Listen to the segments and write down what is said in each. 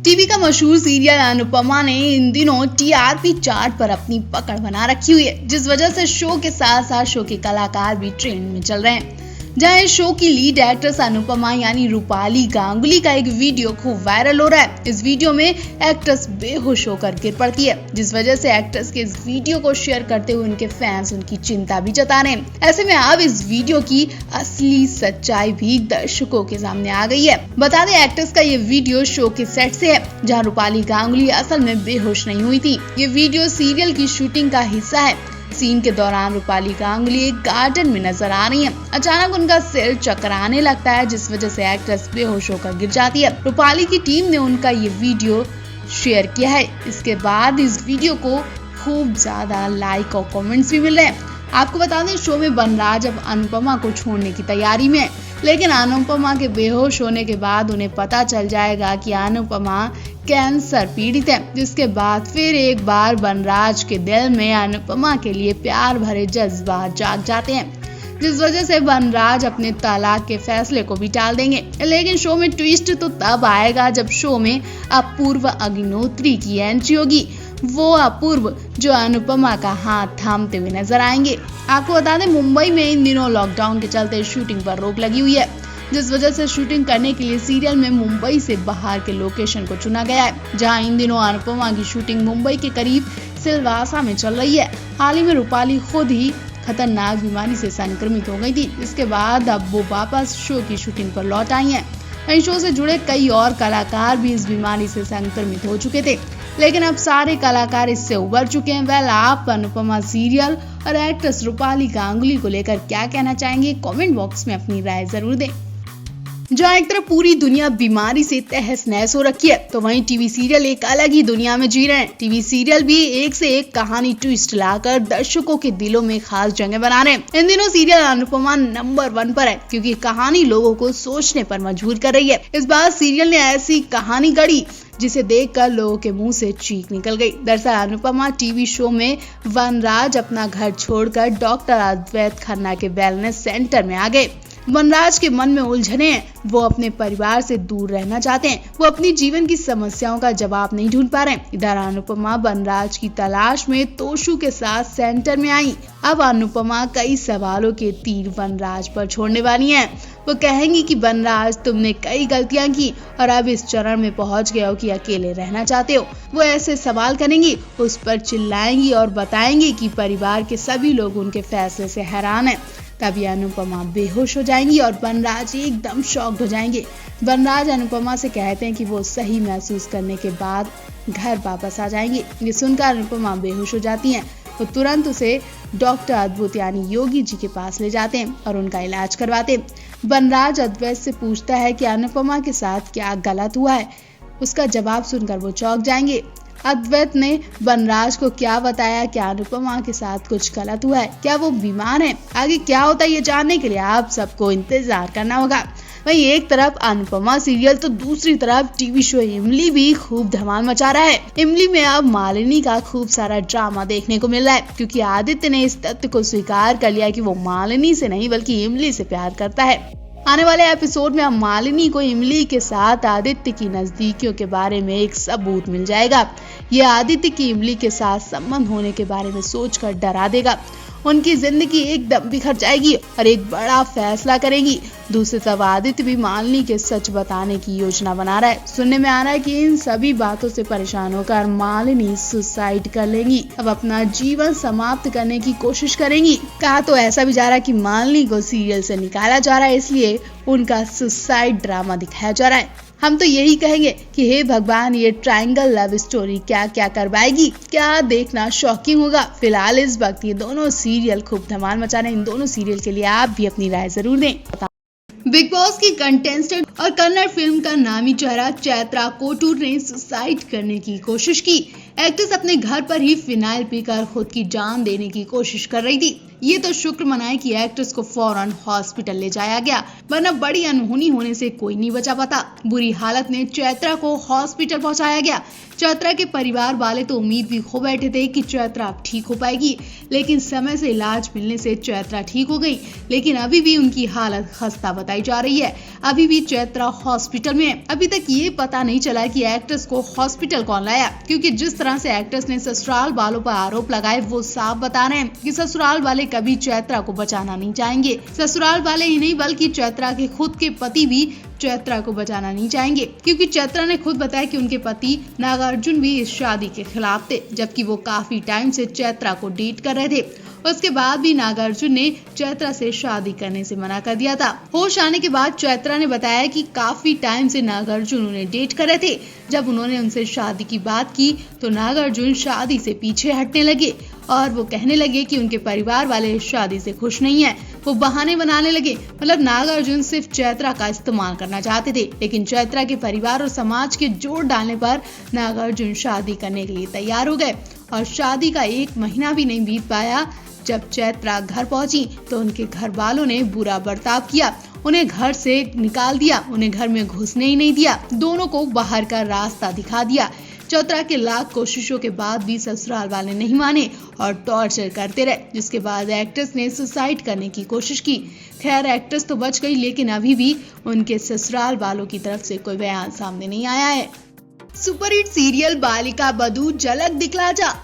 TV का मशहूर serial Anupama ने इन दिनों टीआरपी चार्ट पर अपनी पकड़ बना रखी हुई है, जिस वजह से शो के साथ साथ शो के कलाकार भी ट्रेंड में चल रहे हैं। जहां इस शो की लीड एक्ट्रेस अनुपमा यानी रूपाली गांगुली का एक वीडियो खूब वायरल हो रहा है। इस वीडियो में एक्ट्रेस बेहोश होकर गिर पड़ती है, जिस वजह से एक्ट्रेस के इस वीडियो को शेयर करते हुए उनके फैंस उनकी चिंता भी जता रहे हैं। ऐसे में अब इस वीडियो की असली सच्चाई भी दर्शकों के सामने आ गई है। बता दें, एक्ट्रेस का ये वीडियो शो के सेट से है, जहाँ रूपाली गांगुली असल में बेहोश नहीं हुई थी। ये वीडियो सीरियल की शूटिंग का हिस्सा है। सीन के दौरान रूपाली गांगुली एक गार्डन में नजर आ रही है। अचानक उनका सिर चकराने लगता है, जिस वजह से एक्ट्रेस बेहोश होकर गिर जाती है। रूपाली की टीम ने उनका ये वीडियो शेयर किया है। इसके बाद इस वीडियो को खूब ज्यादा लाइक और कमेंट्स भी मिल रहे हैं। आपको बता दें, शो में बनराज अब अनुपमा को छोड़ने की तैयारी में है, लेकिन अनुपमा के बेहोश होने के बाद उन्हें पता चल जाएगा कि अनुपमा कैंसर पीड़ित है, जिसके बाद फिर एक बार बनराज के दिल में अनुपमा के लिए प्यार भरे जज्बात जाग जाते हैं, जिस वजह से बनराज अपने तलाक के फैसले को भी टाल देंगे। लेकिन शो में ट्विस्ट तो तब आएगा जब शो में अपूर्व अग्निहोत्री की एंट्री होगी। वो अपूर्व जो अनुपमा का हाथ थामते हुए नजर आएंगे। आपको बता दें, मुंबई में इन दिनों लॉकडाउन के चलते शूटिंग पर रोक लगी हुई है, जिस वजह से शूटिंग करने के लिए सीरियल में मुंबई से बाहर के लोकेशन को चुना गया है। जहां इन दिनों अनुपमा की शूटिंग मुंबई के करीब सिलवासा में चल रही है। हाल ही में रूपाली खुद ही खतरनाक बीमारी से संक्रमित हो गई थी। इसके बाद अब वो वापस शो की शूटिंग पर लौट आई हैं। वहीं शो से जुड़े कई और कलाकार भी इस बीमारी से संक्रमित हो चुके थे, लेकिन अब सारे कलाकार इससे उबर चुके हैं। वेल, आप अनुपमा सीरियल और एक्ट्रेस रूपाली गांगुली को लेकर क्या कहना चाहेंगे? कमेंट बॉक्स में अपनी राय जरूर दें। जहाँ एक तरफ पूरी दुनिया बीमारी से तहस नहस हो रखी है, तो वहीं टीवी सीरियल एक अलग ही दुनिया में जी रहे हैं। टीवी सीरियल भी एक से एक कहानी ट्विस्ट लाकर दर्शकों के दिलों में खास जगह बना रहे हैं। इन दिनों सीरियल अनुपमा नंबर 1 पर है, क्योंकि कहानी लोगों को सोचने पर मजबूर कर रही है। इस बार सीरियल ने ऐसी कहानी गढ़ी जिसे देखकर लोगों के मुंह से चीख निकल गई। दरअसल अनुपमा टीवी शो में बनराज अपना घर छोड़कर डॉक्टर अद्वैत खन्ना के वेलनेस सेंटर में आ गए। बनराज के मन में उलझने हैं, वो अपने परिवार से दूर रहना चाहते हैं। वो अपनी जीवन की समस्याओं का जवाब नहीं ढूंढ पा रहे। इधर अनुपमा बनराज की तलाश में तोशु के साथ सेंटर में आई। अब अनुपमा कई सवालों के तीर बनराज पर छोड़ने वाली हैं। वो कहेंगी कि बनराज, तुमने कई गलतियां की और अब इस चरण में पहुंच गए हो कि अकेले रहना चाहते हो। वो ऐसे सवाल करेंगी, उस पर चिल्लाएंगी और बताएंगी कि परिवार के सभी लोग उनके फैसले से हैरान हैं। तभी अनुपमा बेहोश हो जाएंगी और बनराज एकदम शॉक्ड हो जाएंगे। बनराज अनुपमा से कहते हैं कि वो सही महसूस करने के बाद घर वापस आ जाएंगे। ये सुनकर अनुपमा बेहोश हो जाती हैं। वो तुरंत उसे डॉक्टर अद्भुत यानी योगी जी के पास ले जाते हैं और उनका इलाज करवाते हैं। बनराज अद्वैत से पूछता है कि अनुपमा के साथ क्या गलत हुआ है। उसका जवाब सुनकर वो चौंक जाएंगे। अद्वैत ने बनराज को क्या बताया? क्या अनुपमा के साथ कुछ गलत हुआ है? क्या वो बीमार है? आगे क्या होता है ये जानने के लिए आप सबको इंतजार करना होगा। वहीं एक तरफ अनुपमा सीरियल तो दूसरी तरफ टीवी शो इमली भी खूब धमाल मचा रहा है। इमली में अब मालिनी का खूब सारा ड्रामा देखने को मिल रहा है, क्योंकि आदित्य ने इस तथ्य को स्वीकार कर लिया कि वो मालिनी से नहीं बल्कि इमली से प्यार करता है। आने वाले एपिसोड में अब मालिनी को इमली के साथ आदित्य की नजदीकियों के बारे में एक सबूत मिल जाएगा। ये आदित्य की इमली के साथ संबंध होने के बारे में सोचकर डरा देगा। उनकी जिंदगी एकदम बिखर जाएगी और एक बड़ा फैसला करेगी। दूसरी तरफ आदित्य भी मालिनी के सच बताने की योजना बना रहा है। सुनने में आ रहा है कि इन सभी बातों से परेशान होकर मालिनी सुसाइड कर लेंगी, अब अपना जीवन समाप्त करने की कोशिश करेंगी। कहा तो ऐसा भी जा रहा है कि मालिनी को सीरियल से निकाला जा रहा है, इसलिए उनका सुसाइड ड्रामा दिखाया जा रहा है। हम तो यही कहेंगे कि हे भगवान, ये ट्रायंगल लव स्टोरी क्या क्या करवाएगी, क्या देखना शॉकिंग होगा। फिलहाल इस वक्त ये दोनों सीरियल खूब धमाल मचा रहे हैं। इन दोनों सीरियल के लिए आप भी अपनी राय जरूर दें। बिग बॉस की कंटेस्टेंट और कन्नड़ फिल्म का नामी चेहरा चैत्रा कोटूर ने सुसाइड करने की कोशिश की। एक्ट्रेस अपने घर पर ही फिनाइल पीकर खुद की जान देने की कोशिश कर रही थी। ये तो शुक्र मनाए कि एक्ट्रेस को फौरन हॉस्पिटल ले जाया गया, वरना बड़ी अनहोनी होने से कोई नहीं बचा पाता। बुरी हालत में चैत्रा को हॉस्पिटल पहुंचाया गया। चैत्रा के परिवार वाले तो उम्मीद भी खो बैठे थे कि चैत्रा अब ठीक हो पाएगी, लेकिन समय से इलाज मिलने से चैत्रा ठीक हो गई, लेकिन अभी भी उनकी हालत खस्ता बताई जा रही है। अभी भी चैत्रा हॉस्पिटल में है। अभी तक ये पता नहीं चला कि एक्ट्रेस को हॉस्पिटल कौन लाया, क्योंकि जिस तरह से एक्ट्रेस ने ससुराल वालों पर आरोप लगाए वो साफ बता रहे हैं कि ससुराल वाले कभी चैत्रा को बचाना नहीं चाहेंगे। ससुराल वाले ही नहीं बल्कि चैत्रा के खुद के पति भी चैत्रा को बचाना नहीं चाहेंगे, क्योंकि चैत्रा ने खुद बताया कि उनके पति नागार्जुन भी इस शादी के खिलाफ थे, जबकि वो काफी टाइम से चैत्रा को डेट कर रहे थे। उसके बाद भी नागार्जुन ने चैत्रा से शादी करने से मना कर दिया था। होश आने के बाद चैत्रा ने बताया कि काफी टाइम से नागार्जुन उन्हें डेट कर रहे थे। जब उन्होंने उनसे शादी की बात की तो नागार्जुन शादी से पीछे हटने लगे और वो कहने लगे कि उनके परिवार वाले शादी से खुश नहीं है। वो बहाने बनाने लगे, मतलब नागार्जुन सिर्फ चैत्रा का इस्तेमाल करना चाहते थे, लेकिन चैत्रा के परिवार और समाज के जोर डालने पर नागार्जुन शादी करने के लिए तैयार हो गए। और शादी का 1 महीना भी नहीं बीत पाया जब चैत्रा घर पहुंची तो उनके घर वालों ने बुरा बर्ताव किया, उन्हें घर से निकाल दिया, उन्हें घर में घुसने ही नहीं दिया, दोनों को बाहर का रास्ता दिखा दिया। चैत्रा के लाख कोशिशों के बाद भी ससुराल वाले नहीं माने और टॉर्चर करते रहे, जिसके बाद एक्ट्रेस ने सुसाइड करने की कोशिश की। खैर एक्ट्रेस तो बच गई, लेकिन अभी भी उनके ससुराल वालों की तरफ से कोई बयान सामने नहीं आया है। सुपरहिट सीरियल बालिका बधू झलक दिखला जा,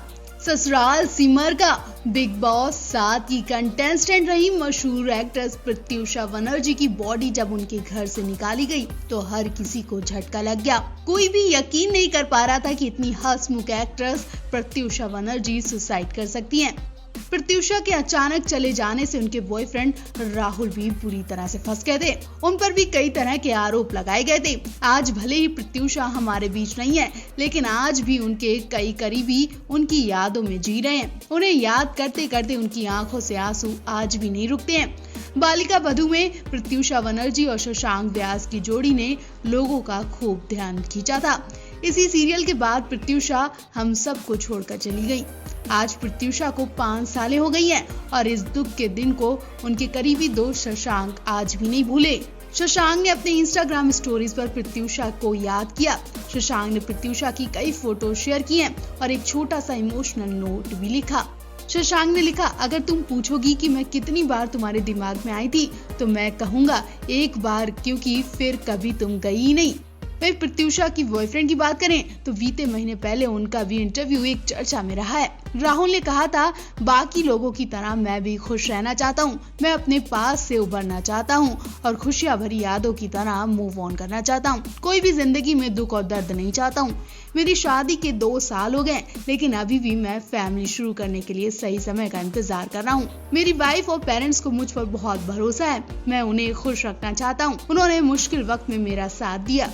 ससुराल सिमर का। बिग बॉस 7 की कंटेस्टेंट रही मशहूर एक्ट्रेस प्रत्युषा बनर्जी की बॉडी जब उनके घर से निकाली गई तो हर किसी को झटका लग गया। कोई भी यकीन नहीं कर पा रहा था कि इतनी हंसमुख एक्ट्रेस प्रत्युषा बनर्जी सुसाइड कर सकती हैं। प्रत्युषा के अचानक चले जाने से उनके बॉयफ्रेंड राहुल भी बुरी तरह से फंस गए थे। उन पर भी कई तरह के आरोप लगाए गए थे। आज भले ही प्रत्युषा हमारे बीच नहीं है, लेकिन आज भी उनके कई करीबी उनकी यादों में जी रहे हैं। उन्हें याद करते करते उनकी आंखों से आंसू आज भी नहीं रुकते हैं। बालिका बधू में प्रत्युषा बनर्जी और शशांक व्यास की जोड़ी ने लोगों का खूब ध्यान खींचा था। इसी सीरियल के बाद प्रत्युषा हम सबको छोड़कर चली गई। आज प्रत्युषा को 5 सालें हो गई हैं और इस दुख के दिन को उनके करीबी दोस्त शशांक आज भी नहीं भूले। शशांक ने अपने इंस्टाग्राम स्टोरीज पर प्रत्युषा को याद किया। शशांक ने प्रत्युषा की कई फोटो शेयर की हैं और एक छोटा सा इमोशनल नोट भी लिखा। शशांक ने लिखा, अगर तुम पूछोगी कि मैं कितनी बार तुम्हारे दिमाग में आई थी तो मैं कहूंगा 1 बार, क्योंकि फिर कभी तुम गई ही नहीं। वहीं प्रत्युषा की बॉयफ्रेंड की बात करें तो बीते महीने पहले उनका भी इंटरव्यू एक चर्चा में रहा है। राहुल ने कहा था, बाकी लोगों की तरह मैं भी खुश रहना चाहता हूँ, मैं अपने पास से उभरना चाहता हूँ और खुशियां भरी यादों की तरह मूव ऑन करना चाहता हूँ। कोई भी जिंदगी में दुख और दर्द नहीं चाहता हूँ। मेरी शादी के 2 साल हो गए, लेकिन अभी भी मैं फैमिली शुरू करने के लिए सही समय का इंतजार कर रहा हूँ। मेरी वाइफ और पेरेंट्स को मुझ पर बहुत भरोसा है, मैं उन्हें खुश रखना चाहता हूँ। उन्होंने मुश्किल वक्त में मेरा साथ दिया।